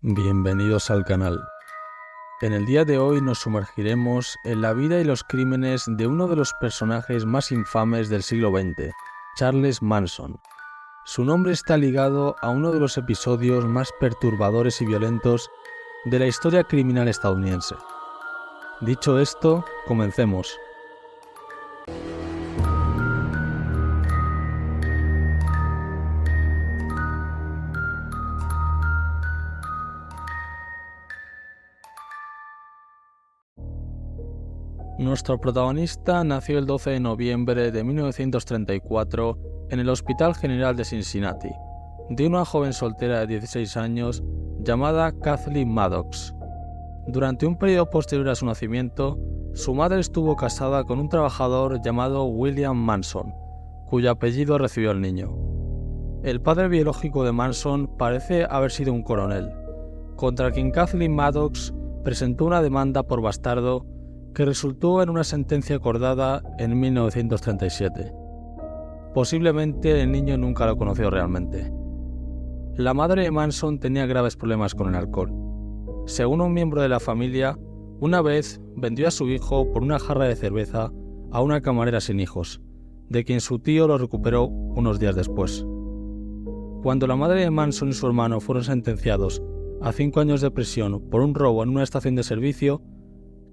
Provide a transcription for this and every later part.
Bienvenidos al canal. En el día de hoy nos sumergiremos en la vida y los crímenes de uno de los personajes más infames del siglo XX, Charles Manson. Su nombre está ligado a uno de los episodios más perturbadores y violentos de la historia criminal estadounidense. Dicho esto, comencemos. Nuestro protagonista nació el 12 de noviembre de 1934 en el Hospital General de Cincinnati, de una joven soltera de 16 años llamada Kathleen Maddox. Durante un periodo posterior a su nacimiento, su madre estuvo casada con un trabajador llamado William Manson, cuyo apellido recibió el niño. El padre biológico de Manson parece haber sido un coronel, contra quien Kathleen Maddox presentó una demanda por bastardo que resultó en una sentencia acordada en 1937. Posiblemente el niño nunca lo conoció realmente. La madre de Manson tenía graves problemas con el alcohol. Según un miembro de la familia, una vez vendió a su hijo por una jarra de cerveza a una camarera sin hijos, de quien su tío lo recuperó unos días después. Cuando la madre de Manson y su hermano fueron sentenciados a 5 años de prisión por un robo en una estación de servicio,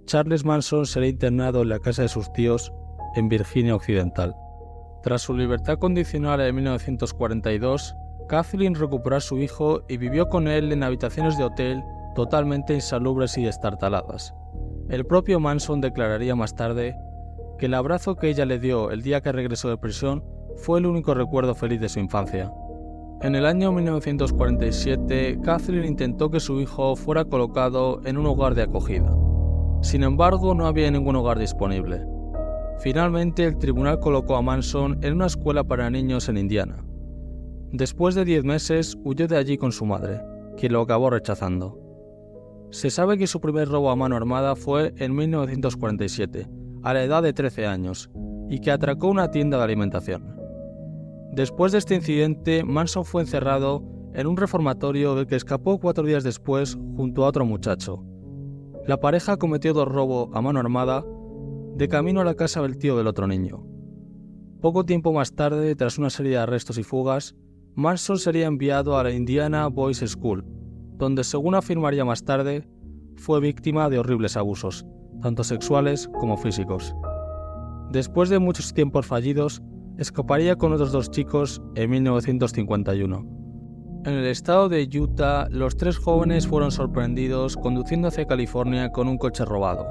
Charles Manson sería internado en la casa de sus tíos en Virginia Occidental. Tras su libertad condicional en 1942, Kathleen recuperó a su hijo y vivió con él en habitaciones de hotel totalmente insalubres y destartaladas. El propio Manson declararía más tarde que el abrazo que ella le dio el día que regresó de prisión fue el único recuerdo feliz de su infancia. En el año 1947, Kathleen intentó que su hijo fuera colocado en un hogar de acogida. Sin embargo, no había ningún hogar disponible. Finalmente, el tribunal colocó a Manson en una escuela para niños en Indiana. Después de 10 meses, huyó de allí con su madre, quien lo acabó rechazando. Se sabe que su primer robo a mano armada fue en 1947, a la edad de 13 años, y que atracó una tienda de alimentación. Después de este incidente, Manson fue encerrado en un reformatorio del que escapó 4 días después junto a otro muchacho. La pareja cometió 2 robos a mano armada de camino a la casa del tío del otro niño. Poco tiempo más tarde, tras una serie de arrestos y fugas, Manson sería enviado a la Indiana Boys School, donde, según afirmaría más tarde, fue víctima de horribles abusos, tanto sexuales como físicos. Después de muchos tiempos fallidos, escaparía con otros 2 chicos en 1951. En el estado de Utah, los 3 jóvenes fueron sorprendidos conduciendo hacia California con un coche robado.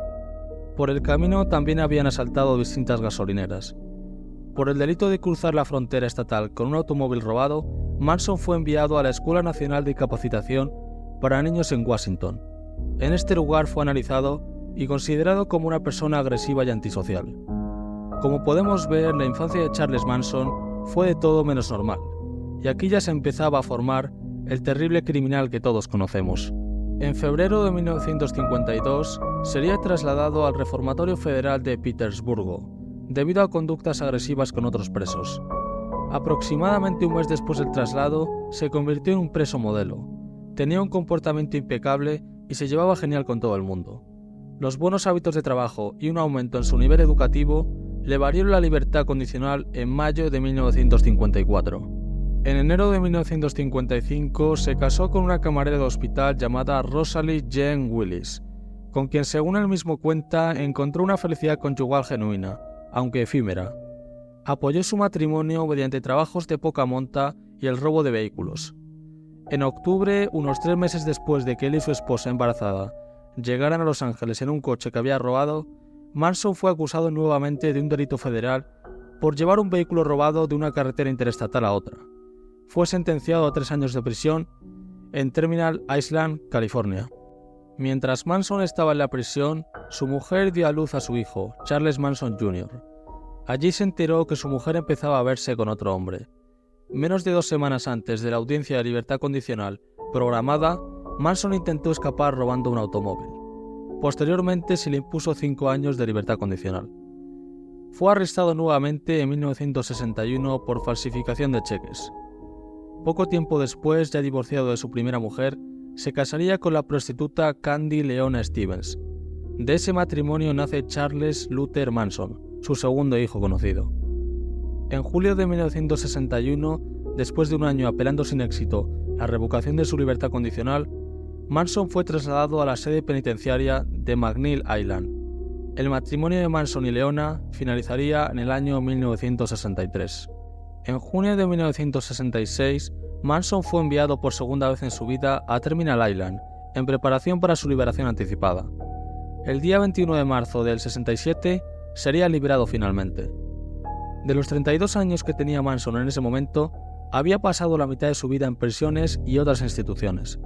Por el camino también habían asaltado distintas gasolineras. Por el delito de cruzar la frontera estatal con un automóvil robado, Manson fue enviado a la Escuela Nacional de Capacitación para Niños en Washington. En este lugar fue analizado y considerado como una persona agresiva y antisocial. Como podemos ver, la infancia de Charles Manson fue de todo menos normal, y aquí ya se empezaba a formar el terrible criminal que todos conocemos. En febrero de 1952 sería trasladado al Reformatorio Federal de Petersburgo, debido a conductas agresivas con otros presos. Aproximadamente un mes después del traslado, se convirtió en un preso modelo. Tenía un comportamiento impecable y se llevaba genial con todo el mundo. Los buenos hábitos de trabajo y un aumento en su nivel educativo le valieron la libertad condicional en mayo de 1954. En enero de 1955 se casó con una camarera de hospital llamada Rosalie Jane Willis, con quien, según él mismo cuenta, encontró una felicidad conyugal genuina, aunque efímera. Apoyó su matrimonio mediante trabajos de poca monta y el robo de vehículos. En octubre, unos 3 meses después de que él y su esposa embarazada llegaran a Los Ángeles en un coche que había robado, Manson fue acusado nuevamente de un delito federal por llevar un vehículo robado de una carretera interestatal a otra. Fue sentenciado a 3 años de prisión en Terminal Island, California. Mientras Manson estaba en la prisión, su mujer dio a luz a su hijo, Charles Manson Jr. Allí se enteró que su mujer empezaba a verse con otro hombre. Menos de 2 semanas antes de la audiencia de libertad condicional programada, Manson intentó escapar robando un automóvil. Posteriormente se le impuso 5 años de libertad condicional. Fue arrestado nuevamente en 1961 por falsificación de cheques. Poco tiempo después, ya divorciado de su primera mujer, se casaría con la prostituta Candy Leona Stevens. De ese matrimonio nace Charles Luther Manson, su segundo hijo conocido. En julio de 1961, después de un año apelando sin éxito la revocación de su libertad condicional, Manson fue trasladado a la sede penitenciaria de McNeil Island. El matrimonio de Manson y Leona finalizaría en el año 1963. En junio de 1966, Manson fue enviado por segunda vez en su vida a Terminal Island, en preparación para su liberación anticipada. El día 21 de marzo del 67 sería liberado finalmente. De los 32 años que tenía Manson en ese momento, había pasado la mitad de su vida en prisiones y otras instituciones.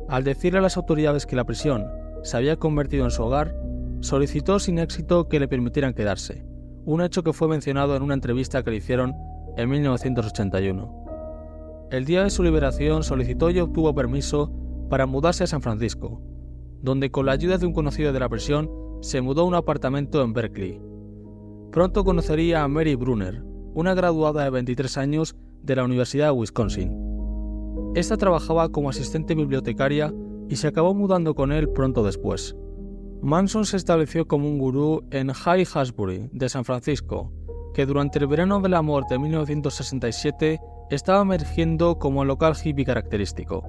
Al decirle a las autoridades que la prisión se había convertido en su hogar, solicitó sin éxito que le permitieran quedarse, un hecho que fue mencionado en una entrevista que le hicieron en 1981. El día de su liberación solicitó y obtuvo permiso para mudarse a San Francisco, donde con la ayuda de un conocido de la prisión se mudó a un apartamento en Berkeley. Pronto conocería a Mary Brunner, una graduada de 23 años de la Universidad de Wisconsin. Esta trabajaba como asistente bibliotecaria y se acabó mudando con él pronto después. Manson se estableció como un gurú en Haight-Ashbury de San Francisco, que durante el verano del amor de 1967 estaba emergiendo como el local hippie característico.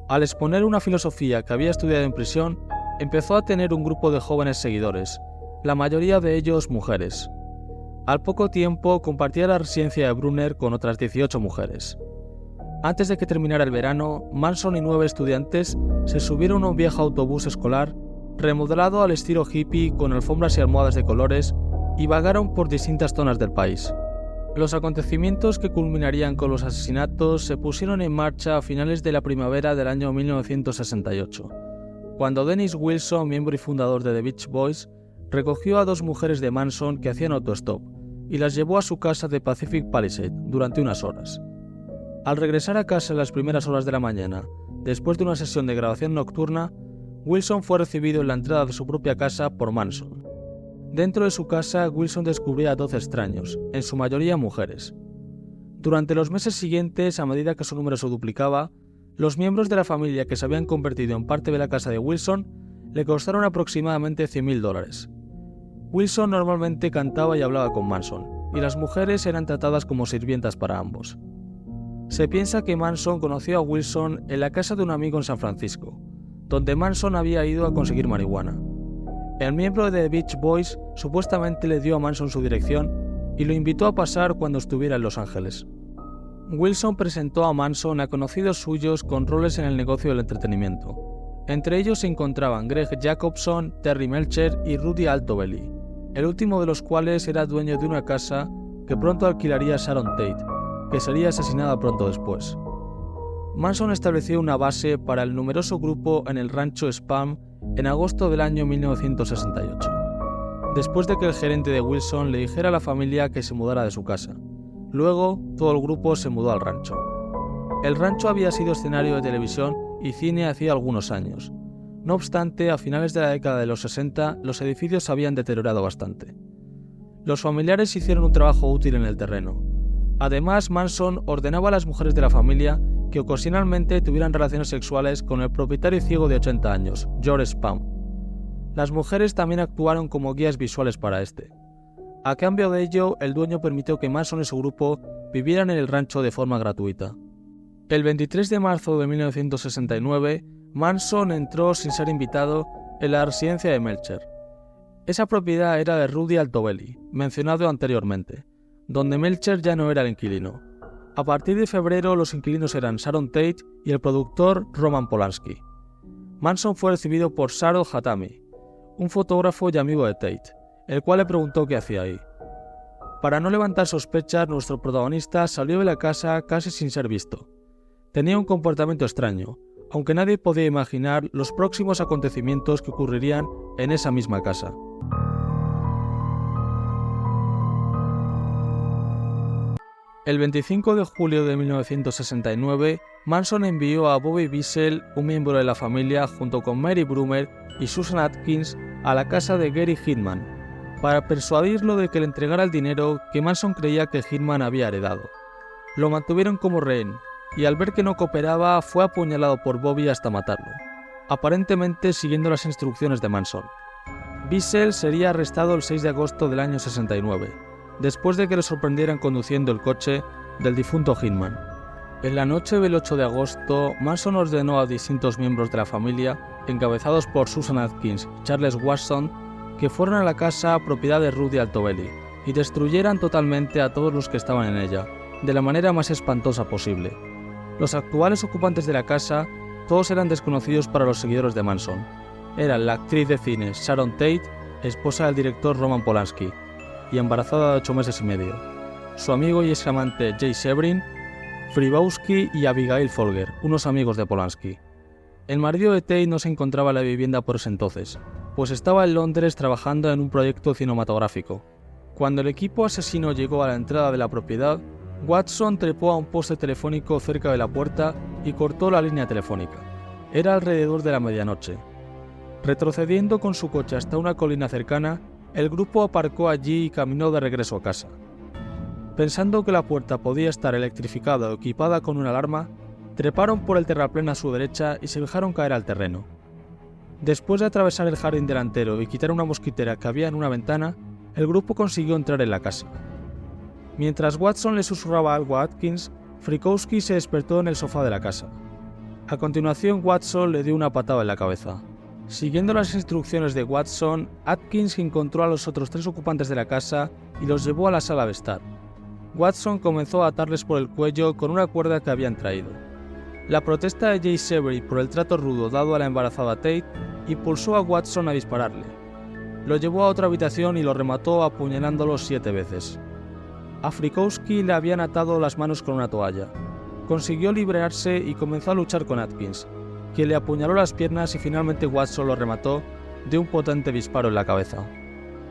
Al exponer una filosofía que había estudiado en prisión, empezó a tener un grupo de jóvenes seguidores, la mayoría de ellos mujeres. Al poco tiempo compartía la residencia de Brunner con otras 18 mujeres. Antes de que terminara el verano, Manson y 9 estudiantes se subieron a un viejo autobús escolar remodelado al estilo hippie con alfombras y almohadas de colores y vagaron por distintas zonas del país. Los acontecimientos que culminarían con los asesinatos se pusieron en marcha a finales de la primavera del año 1968, cuando Dennis Wilson, miembro y fundador de The Beach Boys, recogió a 2 mujeres de Manson que hacían autostop y las llevó a su casa de Pacific Palisade durante unas horas. Al regresar a casa en las primeras horas de la mañana, después de una sesión de grabación nocturna, Wilson fue recibido en la entrada de su propia casa por Manson. Dentro de su casa, Wilson descubrió a 12 extraños, en su mayoría mujeres. Durante los meses siguientes, a medida que su número se duplicaba, los miembros de la familia que se habían convertido en parte de la casa de Wilson le costaron aproximadamente $100,000. Wilson normalmente cantaba y hablaba con Manson, y las mujeres eran tratadas como sirvientas para ambos. Se piensa que Manson conoció a Wilson en la casa de un amigo en San Francisco, donde Manson había ido a conseguir marihuana. El miembro de The Beach Boys supuestamente le dio a Manson su dirección y lo invitó a pasar cuando estuviera en Los Ángeles. Wilson presentó a Manson a conocidos suyos con roles en el negocio del entretenimiento. Entre ellos se encontraban Greg Jacobson, Terry Melcher y Rudy Altobelli, el último de los cuales era dueño de una casa que pronto alquilaría Sharon Tate, que sería asesinada pronto después. Manson estableció una base para el numeroso grupo en el rancho Spam en agosto del año 1968, después de que el gerente de Wilson le dijera a la familia que se mudara de su casa. Luego, todo el grupo se mudó al rancho. El rancho había sido escenario de televisión y cine hacía algunos años. No obstante, a finales de la década de los 60, los edificios se habían deteriorado bastante. Los familiares hicieron un trabajo útil en el terreno. Además, Manson ordenaba a las mujeres de la familia que ocasionalmente tuvieran relaciones sexuales con el propietario ciego de 80 años, George Spam. Las mujeres también actuaron como guías visuales para este. A cambio de ello, el dueño permitió que Manson y su grupo vivieran en el rancho de forma gratuita. El 23 de marzo de 1969, Manson entró sin ser invitado en la residencia de Melcher. Esa propiedad era de Rudy Altobelli, mencionado anteriormente, donde Melcher ya no era el inquilino. A partir de febrero, los inquilinos eran Sharon Tate y el productor Roman Polanski. Manson fue recibido por Saro Hatami, un fotógrafo y amigo de Tate, el cual le preguntó qué hacía ahí. Para no levantar sospechas, nuestro protagonista salió de la casa casi sin ser visto. Tenía un comportamiento extraño, aunque nadie podía imaginar los próximos acontecimientos que ocurrirían en esa misma casa. El 25 de julio de 1969, Manson envió a Bobby Bissell, un miembro de la familia, junto con Mary Brunner y Susan Atkins, a la casa de Gary Hitman, para persuadirlo de que le entregara el dinero que Manson creía que Hitman había heredado. Lo mantuvieron como rehén, y al ver que no cooperaba fue apuñalado por Bobby hasta matarlo, aparentemente siguiendo las instrucciones de Manson. Bissell sería arrestado el 6 de agosto del año 69, después de que le sorprendieran conduciendo el coche del difunto Hitman. En la noche del 8 de agosto, Manson ordenó a distintos miembros de la familia, encabezados por Susan Atkins y Charles Watson, que fueran a la casa propiedad de Rudy Altobelli y destruyeran totalmente a todos los que estaban en ella, de la manera más espantosa posible. Los actuales ocupantes de la casa, todos eran desconocidos para los seguidores de Manson. Eran la actriz de cine Sharon Tate, esposa del director Roman Polanski, y embarazada de 8 meses y medio, su amigo y examante Jay Severin, Fribowski y Abigail Folger, unos amigos de Polanski. El marido de Tate no se encontraba en la vivienda por ese entonces, pues estaba en Londres trabajando en un proyecto cinematográfico. Cuando el equipo asesino llegó a la entrada de la propiedad, Watson trepó a un poste telefónico cerca de la puerta y cortó la línea telefónica. Era alrededor de la medianoche. Retrocediendo con su coche hasta una colina cercana, el grupo aparcó allí y caminó de regreso a casa. Pensando que la puerta podía estar electrificada o equipada con una alarma, treparon por el terraplén a su derecha y se dejaron caer al terreno. Después de atravesar el jardín delantero y quitar una mosquitera que había en una ventana, el grupo consiguió entrar en la casa. Mientras Watson le susurraba algo a Atkins, Frykowski se despertó en el sofá de la casa. A continuación, Watson le dio una patada en la cabeza. Siguiendo las instrucciones de Watson, Atkins encontró a los otros 3 ocupantes de la casa y los llevó a la sala de estar. Watson comenzó a atarles por el cuello con una cuerda que habían traído. La protesta de Jay Severy por el trato rudo dado a la embarazada Tate impulsó a Watson a dispararle. Lo llevó a otra habitación y lo remató apuñalándolo 7 veces. A Frykowski le habían atado las manos con una toalla. Consiguió liberarse y comenzó a luchar con Atkins, quien le apuñaló las piernas y finalmente Watson lo remató de un potente disparo en la cabeza.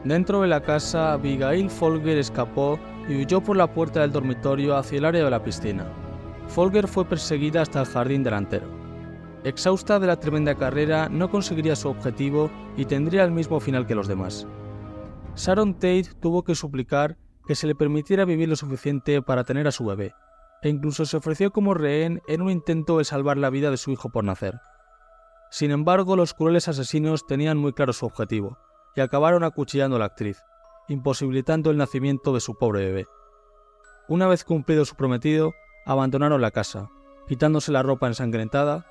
Dentro de la casa, Abigail Folger escapó y huyó por la puerta del dormitorio hacia el área de la piscina. Folger fue perseguida hasta el jardín delantero. Exhausta de la tremenda carrera, no conseguiría su objetivo y tendría el mismo final que los demás. Sharon Tate tuvo que suplicar que se le permitiera vivir lo suficiente para tener a su bebé, e incluso se ofreció como rehén en un intento de salvar la vida de su hijo por nacer. Sin embargo, los crueles asesinos tenían muy claro su objetivo, y acabaron acuchillando a la actriz, imposibilitando el nacimiento de su pobre bebé. Una vez cumplido su prometido, abandonaron la casa, quitándose la ropa ensangrentada,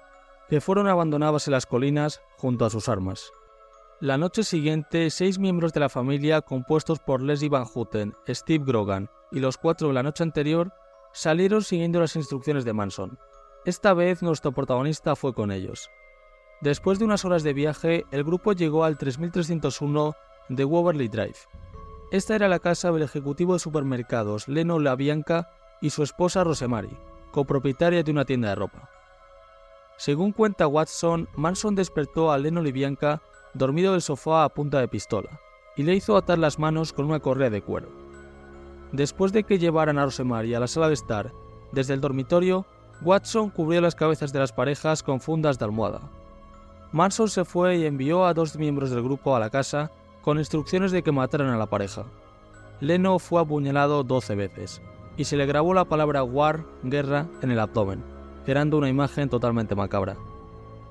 que fueron abandonadas en las colinas junto a sus armas. La noche siguiente, 6 miembros de la familia, compuestos por Leslie Van Houten, Steve Grogan y los 4 de la noche anterior, salieron siguiendo las instrucciones de Manson. Esta vez nuestro protagonista fue con ellos. Después de unas horas de viaje, el grupo llegó al 3301 de Waverly Drive. Esta era la casa del ejecutivo de supermercados Leno LaBianca y su esposa Rosemary, copropietaria de una tienda de ropa. Según cuenta Watson, Manson despertó a Leno LaBianca dormido del sofá a punta de pistola y le hizo atar las manos con una correa de cuero. Después de que llevaran a Rosemary a la sala de estar desde el dormitorio, Watson cubrió las cabezas de las parejas con fundas de almohada. Manson se fue y envió a 2 miembros del grupo a la casa con instrucciones de que mataran a la pareja. Leno fue apuñalado 12 veces y se le grabó la palabra war, guerra, en el abdomen, creando una imagen totalmente macabra.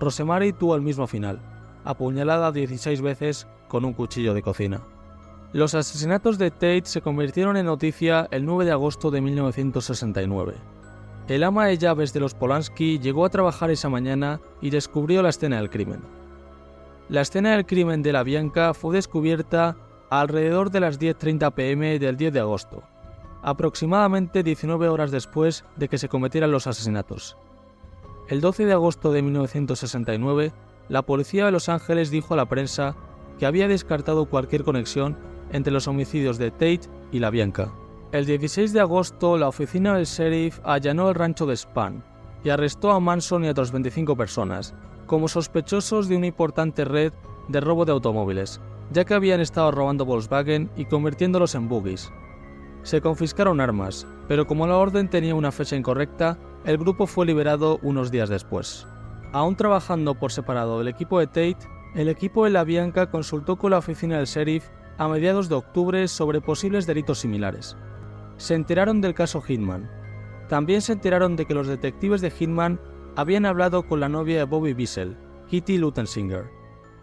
Rosemary tuvo el mismo final, apuñalada 16 veces con un cuchillo de cocina. Los asesinatos de Tate se convirtieron en noticia el 9 de agosto de 1969. El ama de llaves de los Polanski llegó a trabajar esa mañana y descubrió la escena del crimen. La escena del crimen de LaBianca fue descubierta alrededor de las 10:30 p.m. del 10 de agosto, aproximadamente 19 horas después de que se cometieran los asesinatos. El 12 de agosto de 1969, la policía de Los Ángeles dijo a la prensa que había descartado cualquier conexión entre los homicidios de Tate y LaBianca. El 16 de agosto, la oficina del sheriff allanó el rancho de Spahn y arrestó a Manson y a otras 25 personas, como sospechosos de una importante red de robo de automóviles, ya que habían estado robando Volkswagen y convirtiéndolos en buggies. Se confiscaron armas, pero como la orden tenía una fecha incorrecta, el grupo fue liberado unos días después. Aún trabajando por separado del equipo de Tate, el equipo de LaBianca consultó con la oficina del sheriff a mediados de octubre sobre posibles delitos similares. Se enteraron del caso Hitman. También se enteraron de que los detectives de Hitman habían hablado con la novia de Bobby Bissell, Kitty Luttensinger,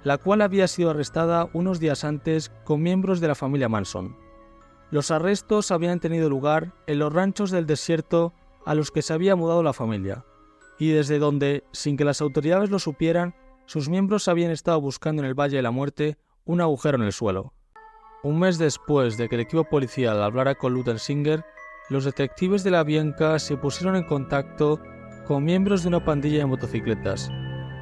la cual había sido arrestada unos días antes con miembros de la familia Manson. Los arrestos habían tenido lugar en los ranchos del desierto a los que se había mudado la familia, y desde donde, sin que las autoridades lo supieran, sus miembros habían estado buscando en el Valle de la Muerte un agujero en el suelo. Un mes después de que el equipo policial hablara con Luttensinger, los detectives de la Bianca se pusieron en contacto con miembros de una pandilla de motocicletas,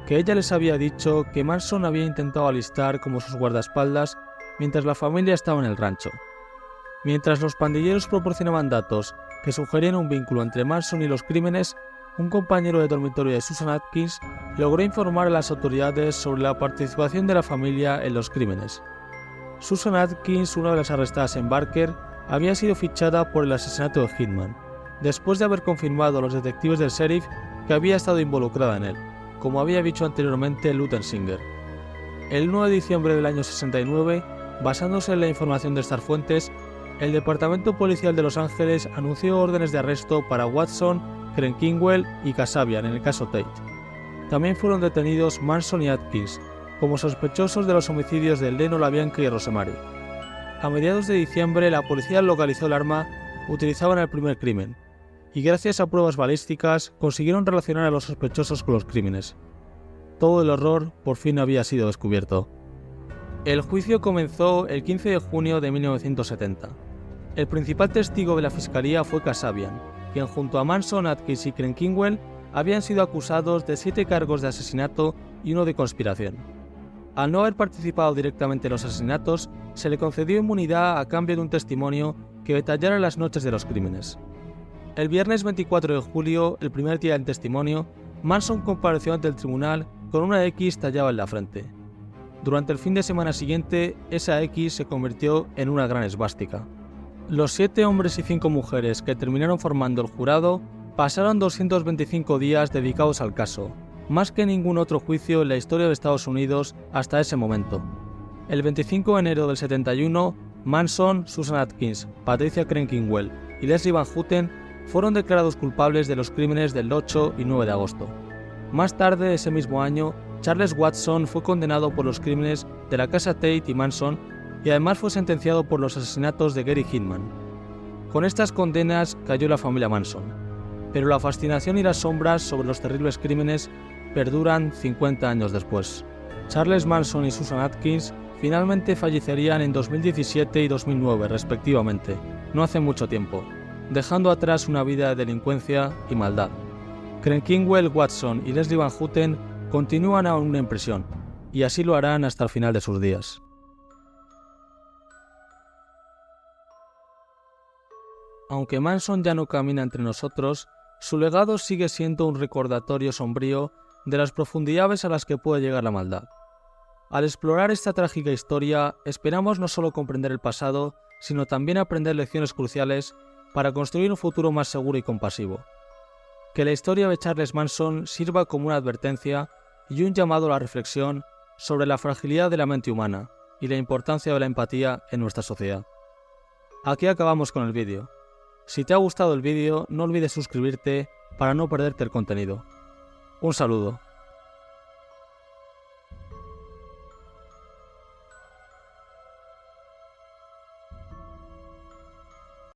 que ella les había dicho que Manson había intentado alistar como sus guardaespaldas mientras la familia estaba en el rancho. Mientras los pandilleros proporcionaban datos que sugerían un vínculo entre Manson y los crímenes, un compañero de dormitorio de Susan Atkins logró informar a las autoridades sobre la participación de la familia en los crímenes. Susan Atkins, una de las arrestadas en Barker, había sido fichada por el asesinato de Hitman, después de haber confirmado a los detectives del sheriff que había estado involucrada en él, como había dicho anteriormente Luttensinger. El 9 de diciembre del año 69, basándose en la información de estas fuentes, el Departamento Policial de Los Ángeles anunció órdenes de arresto para Watson, Krenkingwell y Kasabian en el caso Tate. También fueron detenidos Manson y Atkins, como sospechosos de los homicidios de Leno LaBianca y Rosemary. A mediados de diciembre, la policía localizó el arma utilizada en el primer crimen, y gracias a pruebas balísticas consiguieron relacionar a los sospechosos con los crímenes. Todo el horror por fin había sido descubierto. El juicio comenzó el 15 de junio de 1970. El principal testigo de la fiscalía fue Kasabian, quien junto a Manson, Atkins y Krenkingwell habían sido acusados de 7 cargos de asesinato y 1 de conspiración. Al no haber participado directamente en los asesinatos, se le concedió inmunidad a cambio de un testimonio que detallara las noches de los crímenes. El viernes 24 de julio, el primer día del testimonio, Manson compareció ante el tribunal con una X tallada en la frente. Durante el fin de semana siguiente, esa X se convirtió en una gran esvástica. Los 7 hombres y 5 mujeres que terminaron formando el jurado pasaron 225 días dedicados al caso, más que ningún otro juicio en la historia de Estados Unidos hasta ese momento. El 25 de enero del 71, Manson, Susan Atkins, Patricia Krenkingwell y Leslie Van Houten fueron declarados culpables de los crímenes del 8 y 9 de agosto. Más tarde, ese mismo año, Charles Watson fue condenado por los crímenes de la casa Tate y Manson y además fue sentenciado por los asesinatos de Gary Hitman. Con estas condenas cayó la familia Manson, pero la fascinación y las sombras sobre los terribles crímenes perduran 50 años después. Charles Manson y Susan Atkins finalmente fallecerían en 2017 y 2009 respectivamente, no hace mucho tiempo, dejando atrás una vida de delincuencia y maldad. Krenkingwell, Watson y Leslie Van Houten continúan aún en prisión, y así lo harán hasta el final de sus días. Aunque Manson ya no camina entre nosotros, su legado sigue siendo un recordatorio sombrío de las profundidades a las que puede llegar la maldad. Al explorar esta trágica historia, esperamos no solo comprender el pasado, sino también aprender lecciones cruciales para construir un futuro más seguro y compasivo. Que la historia de Charles Manson sirva como una advertencia y un llamado a la reflexión sobre la fragilidad de la mente humana y la importancia de la empatía en nuestra sociedad. Aquí acabamos con el vídeo. Si te ha gustado el vídeo, no olvides suscribirte para no perderte el contenido. Un saludo.